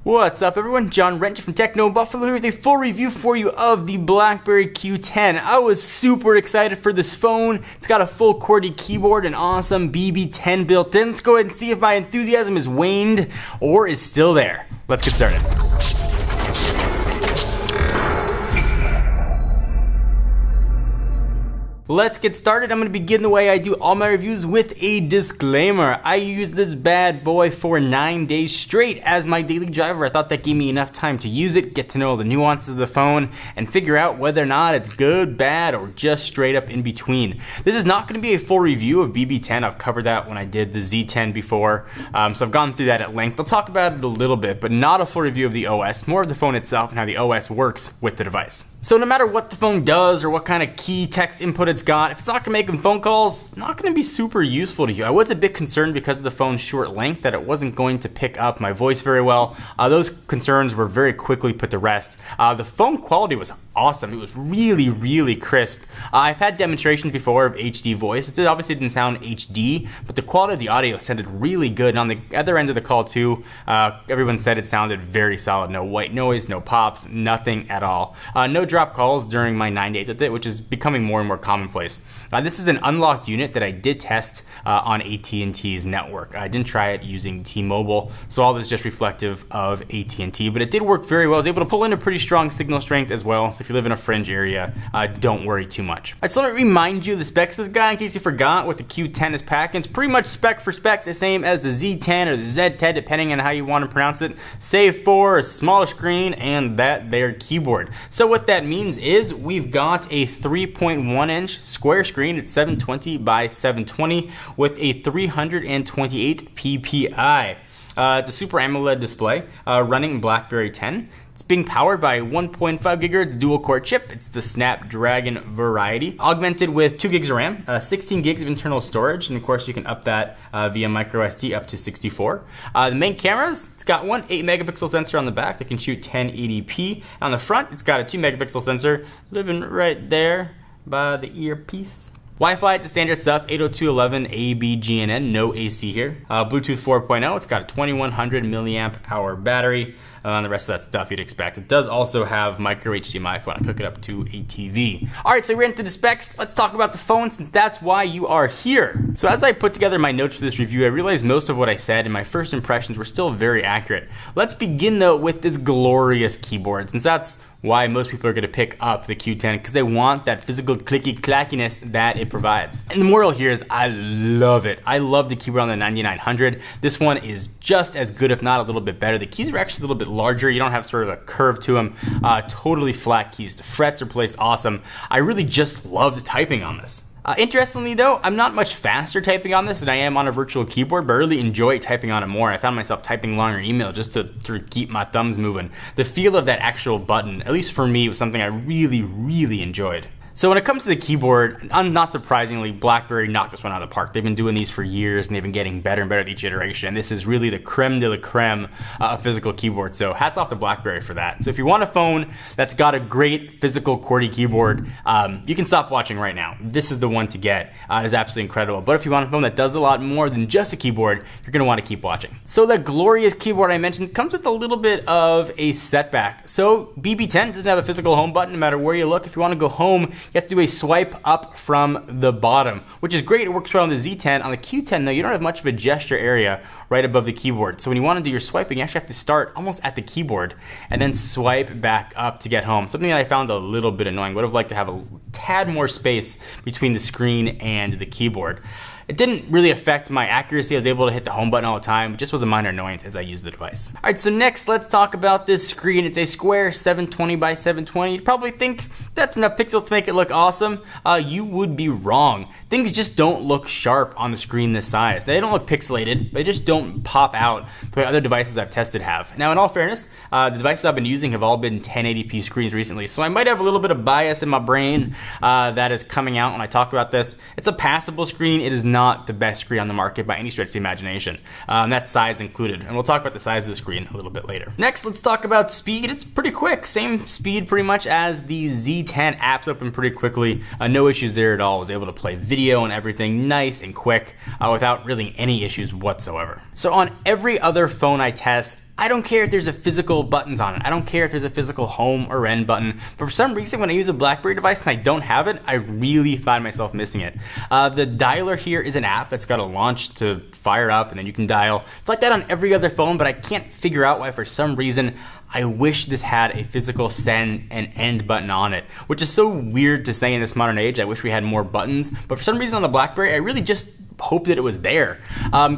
What's up everyone, John Wrench from Techno Buffalo here with a full review for you of the BlackBerry Q10. I was super excited for this phone. It's got a full QWERTY keyboard and awesome BB10 built in. Let's go ahead and see if my enthusiasm has waned or is still there. Let's get started. Let's get started. I'm going to begin the way I do all my reviews with a disclaimer. I used this bad boy for 9 days straight as my daily driver. I thought that gave me enough time to use it, get to know the nuances of the phone, and figure out whether or not it's good, bad, or just straight up in between. This is not going to be a full review of BB10. I've covered that when I did the Z10 before, so I've gone through that at length. I'll talk about it a little bit, but not a full review of the OS, more of the phone itself and how the OS works with the device. So no matter what the phone does or what kind of key text input it's got, if it's not going to make phone calls, not going to be super useful to you. I was a bit concerned because of the phone's short length that it wasn't going to pick up my voice very well. Those concerns were very quickly put to rest. The phone quality was awesome. It was really crisp. I've had demonstrations before of HD voice. It obviously didn't sound HD, but the quality of the audio sounded really good. And on the other end of the call too, everyone said it sounded very solid. No white noise, no pops, nothing at all. No drop calls during my 9 days with it, which is becoming more and more commonplace. This is an unlocked unit that I did test on AT&T's network. I didn't try it using T-Mobile, so all this is just reflective of AT&T, but it did work very well. I was able to pull in a pretty strong signal strength as well, so if you live in a fringe area, don't worry too much. I just want to remind you the specs of this guy in case you forgot what the Q10 is packing. It's pretty much spec for spec the same as the Z10 or the Z10, depending on how you want to pronounce it, save for a smaller screen and that there keyboard. So what that means is we've got a 3.1-inch square screen at 720 by 720 with a 328 ppi. It's a Super AMOLED display running BlackBerry 10. It's being powered by a 1.5 gigahertz dual-core chip. It's the Snapdragon variety, augmented with 2 gigs of RAM, 16 gigs of internal storage, and of course you can up that via microSD up to 64. The main cameras, it's got one 8 megapixel sensor on the back that can shoot 1080p. On the front, it's got a 2 megapixel sensor living right there by the earpiece. Wi-Fi, it's the standard stuff, 802.11 ABGNN, no AC here. Bluetooth 4.0, it's got a 2100 milliamp hour battery. And the rest of that stuff you'd expect. It does also have micro HDMI if you want to hook it up to a TV. All right, so we ran through the specs. Let's talk about the phone since that's why you are here. So as I put together my notes for this review, I realized most of what I said and my first impressions were still very accurate. Let's begin though with this glorious keyboard, since that's why most people are going to pick up the Q10, because they want that physical clicky clackiness that it provides. And the moral here is I love it. I love the keyboard on the 9900. This one is just as good, if not a little bit better. The keys are actually a little bit larger. You don't have sort of a curve to them. Totally flat keys. The frets are placed awesome. I really just loved typing on this. Interestingly though, I'm not much faster typing on this than I am on a virtual keyboard, but I really enjoy typing on it more. I found myself typing longer email just to keep my thumbs moving. The feel of that actual button, at least for me, was something I really enjoyed. So when it comes to the keyboard, not surprisingly, BlackBerry knocked this one out of the park. They've been doing these for years and they've been getting better and better at each iteration. And this is really the creme de la creme of physical keyboard. So hats off to BlackBerry for that. So if you want a phone that's got a great physical QWERTY keyboard, you can stop watching right now. This is the one to get. It is absolutely incredible. But if you want a phone that does a lot more than just a keyboard, you're going to want to keep watching. So the glorious keyboard I mentioned comes with a little bit of a setback. So BB10 doesn't have a physical home button no matter where you look. If you want to go home, you have to do a swipe up from the bottom, which is great. It works well on the Z10. On the Q10 though, you don't have much of a gesture area right above the keyboard. So when you want to do your swiping, you actually have to start almost at the keyboard and then swipe back up to get home. Something that I found a little bit annoying. Would have liked to have a tad more space between the screen and the keyboard. It didn't really affect my accuracy. I was able to hit the home button all the time. It just was a minor annoyance as I used the device. All right, so next let's talk about this screen. It's a square 720 by 720. You'd probably think that's enough pixels to make it look awesome. You would be wrong. Things just don't look sharp on the screen this size. They don't look pixelated, but they just don't pop out the way other devices I've tested have. Now, in all fairness, the devices I've been using have all been 1080p screens recently, so I might have a little bit of bias in my brain that is coming out when I talk about this. It's a passable screen. It is not the best screen on the market by any stretch of the imagination. That size included, and we'll talk about the size of the screen a little bit later. Next, let's talk about speed. It's pretty quick. Same speed pretty much as the Z10. Apps open pretty quickly. No issues there at all. Was able to play video and everything nice and quick without really any issues whatsoever. So on every other phone I test, I don't care if there's a physical buttons on it. I don't care if there's a physical home or end button. But for some reason, when I use a BlackBerry device and I don't have it, I really find myself missing it. The dialer here is an app that's got a launch to fire up, and then you can dial. It's like that on every other phone, but I can't figure out why for some reason I wish this had a physical send and end button on it, which is so weird to say in this modern age. I wish we had more buttons, but for some reason on the BlackBerry, I really just hope that it was there.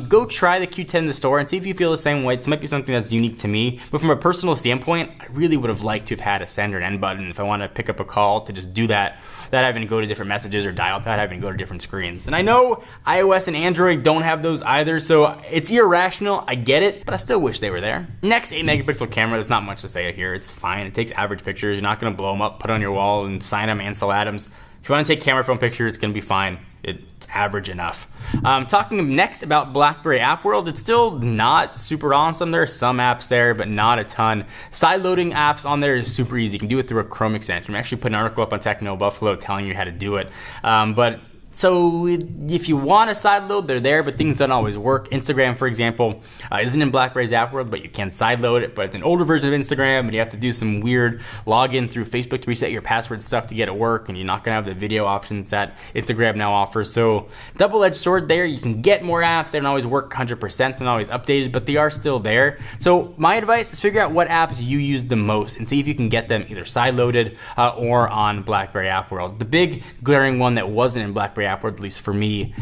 Go try the Q10 in the store and see if you feel the same way. This might be something that's unique to me, but from a personal standpoint, I really would have liked to have had a send or an end button if I want to pick up a call to just do that without having to go to different messages or dial without having to go to different screens. And I know iOS and Android don't have those either, so it's irrational, I get it, but I still wish they were there. Next, 8 megapixel camera, there's not much to say here. It's fine, it takes average pictures. You're not gonna blow them up, put it on your wall and sign them Ansel Adams. If you want to take camera phone pictures, it's going to be fine. It's average enough. Talking next about BlackBerry App World, it's still not super awesome. There are some apps there, but not a ton. Side loading apps on there is super easy. You can do it through a Chrome extension. We actually put an article up on Techno Buffalo telling you how to do it. So if you want to sideload, they're there, but things don't always work. Instagram, for example, isn't in BlackBerry's app world, but you can sideload it, but it's an older version of Instagram, and you have to do some weird login through Facebook to reset your password stuff to get it work, and you're not gonna have the video options that Instagram now offers. So double-edged sword there. You can get more apps. They don't always work 100%, they're not always updated, but they are still there. So my advice is figure out what apps you use the most and see if you can get them either sideloaded or on BlackBerry App World. The big glaring one that wasn't in BlackBerry App World, at least for me,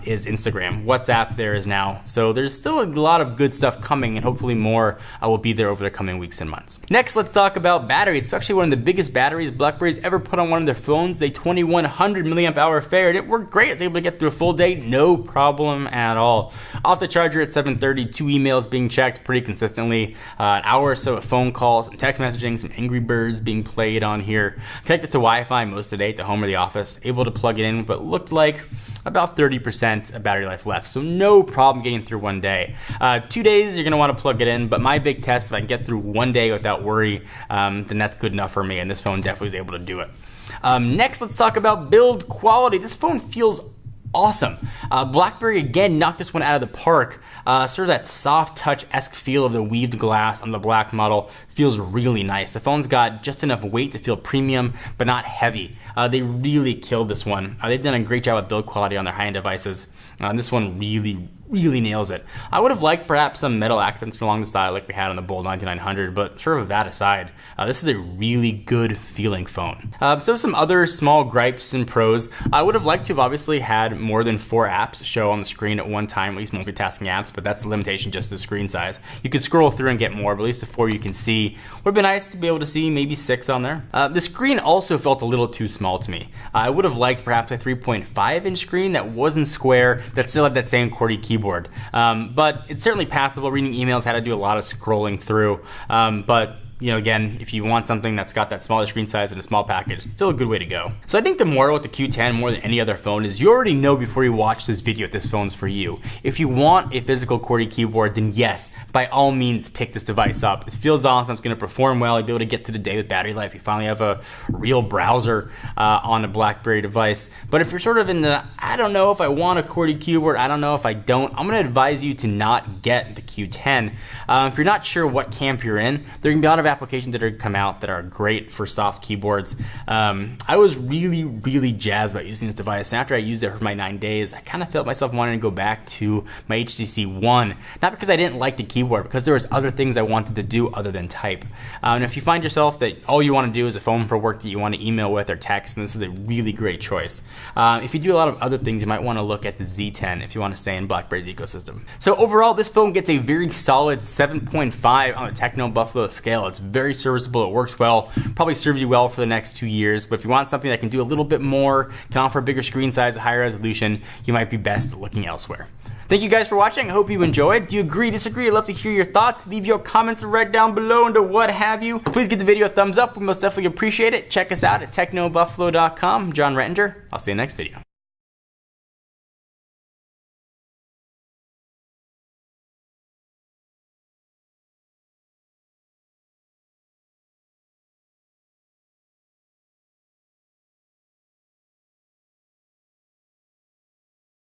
is Instagram. WhatsApp there is now. So there's still a lot of good stuff coming, and hopefully more will be there over the coming weeks and months. Next, let's talk about battery. It's actually one of the biggest batteries BlackBerry's ever put on one of their phones. A 2100 milliamp hour affair, and it worked great. It's able to get through a full day, no problem at all. Off the charger at 7:30, 2 emails being checked pretty consistently, an hour or so of phone calls, some text messaging, some Angry Birds being played on here. Connected to Wi-Fi most of the day at the home or the office. Able to plug it in, but looked like about 30% of battery life left, so no problem getting through one day. 2 days, you're gonna wanna plug it in, but my big test, if I can get through one day without worry, then that's good enough for me, and this phone definitely is able to do it. Next, let's talk about build quality. This phone feels awesome. BlackBerry again knocked this one out of the park. Sort of that soft touch-esque feel of the weaved glass on the black model feels really nice. The phone's got just enough weight to feel premium, but not heavy. They really killed this one. They've done a great job with build quality on their high-end devices. This one really nails it. I would have liked perhaps some metal accents along the side like we had on the Bold 9900, but sort of that aside, this is a really good feeling phone. So some other small gripes and pros. I would have liked to have obviously had more than 4 apps show on the screen at one time, at least multitasking apps, but that's the limitation, just the screen size. You could scroll through and get more, but at least the 4 you can see. Would have been nice to be able to see maybe 6 on there. The screen also felt a little too small to me. I would have liked perhaps a 3.5-inch screen that wasn't square, that still had that same QWERTY keyboard. But it's certainly passable. Reading emails had to do a lot of scrolling through, but you know, again, if you want something that's got that smaller screen size and a small package, it's still a good way to go. So I think the moral with the Q10 more than any other phone is you already know before you watch this video if this phone's for you. If you want a physical QWERTY keyboard, then yes, by all means pick this device up. It feels awesome, it's gonna perform well, you'll be able to get to the day with battery life. You finally have a real browser on a BlackBerry device. But if you're sort of in the, I don't know if I want a QWERTY keyboard, I don't know if I don't, I'm gonna advise you to not get the Q10. If you're not sure what camp you're in, there can be a lot of applications that are come out that are great for soft keyboards. I was really jazzed about using this device, and after I used it for my 9 days, I kind of felt myself wanting to go back to my HTC One, not because I didn't like the keyboard, because there was other things I wanted to do other than type. And if you find yourself that all you want to do is a phone for work that you want to email with or text, then this is a really great choice. If you do a lot of other things, you might want to look at the Z10 if you want to stay in BlackBerry's ecosystem. So overall, this phone gets a very solid 7.5 on the Techno Buffalo scale. It's very serviceable, it works well, probably serves you well for the next 2 years, but if you want something that can do a little bit more, can offer a bigger screen size, a higher resolution, you might be best looking elsewhere. Thank you guys for watching. I hope you enjoyed. Do you agree, disagree? I'd love to hear your thoughts. Leave your comments right down below under what have you. Please give the video a thumbs up. We most definitely appreciate it. Check us out at technobuffalo.com. I'm John Rettinger. I'll see you in the next video.